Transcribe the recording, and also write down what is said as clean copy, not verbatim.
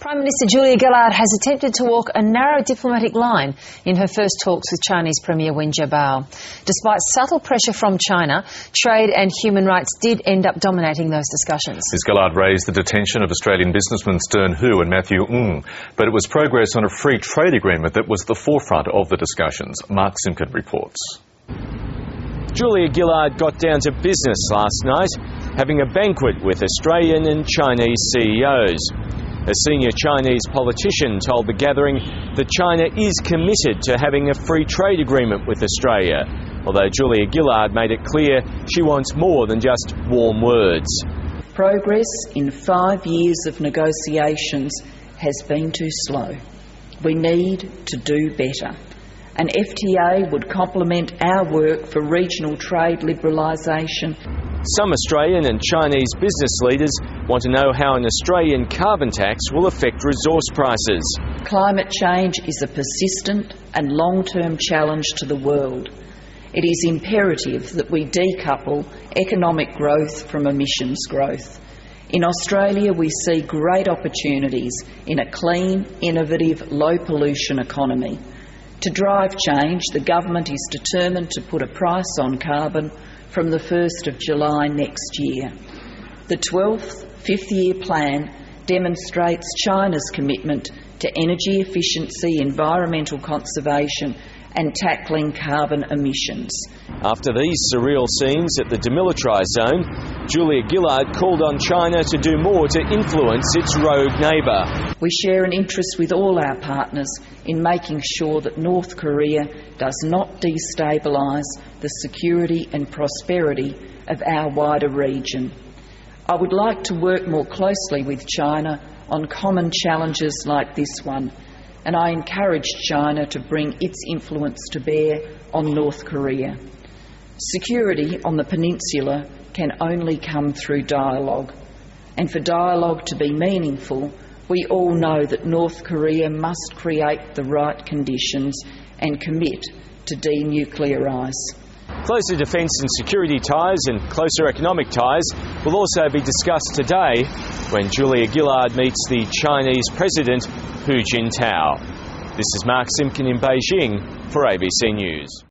Prime Minister Julia Gillard has attempted to walk a narrow diplomatic line in her first talks with Chinese Premier Wen Jiabao. Despite subtle pressure from China, trade and human rights did end up dominating those discussions. Ms Gillard raised the detention of Australian businessmen Stern Hu and Matthew Ng, but it was progress on a free trade agreement that was the forefront of the discussions. Mark Simpkin reports. Julia Gillard got down to business last night, having a banquet with Australian and Chinese CEOs. A senior Chinese politician told the gathering that China is committed to having a free trade agreement with Australia, although Julia Gillard made it clear she wants more than just warm words. Progress in 5 years of negotiations has been too slow. We need to do better. An FTA would complement our work for regional trade liberalisation. Some Australian and Chinese business leaders want to know how an Australian carbon tax will affect resource prices. Climate change is a persistent and long-term challenge to the world. It is imperative that we decouple economic growth from emissions growth. In Australia, we see great opportunities in a clean, innovative, low-pollution economy. To drive change, the government is determined to put a price on carbon from the 1st of July next year. The 12th fifth-year plan demonstrates China's commitment to energy efficiency, environmental conservation and tackling carbon emissions. After these surreal scenes at the demilitarised zone, Julia Gillard called on China to do more to influence its rogue neighbour. We share an interest with all our partners in making sure that North Korea does not destabilise the security and prosperity of our wider region. I would like to work more closely with China on common challenges like this one, and I encourage China to bring its influence to bear on North Korea. Security on the peninsula can only come through dialogue, and for dialogue to be meaningful, we all know that North Korea must create the right conditions and commit to denuclearise. Closer defence and security ties and closer economic ties will also be discussed today when Julia Gillard meets the Chinese President Hu Jintao. This is Mark Simpkin in Beijing for ABC News.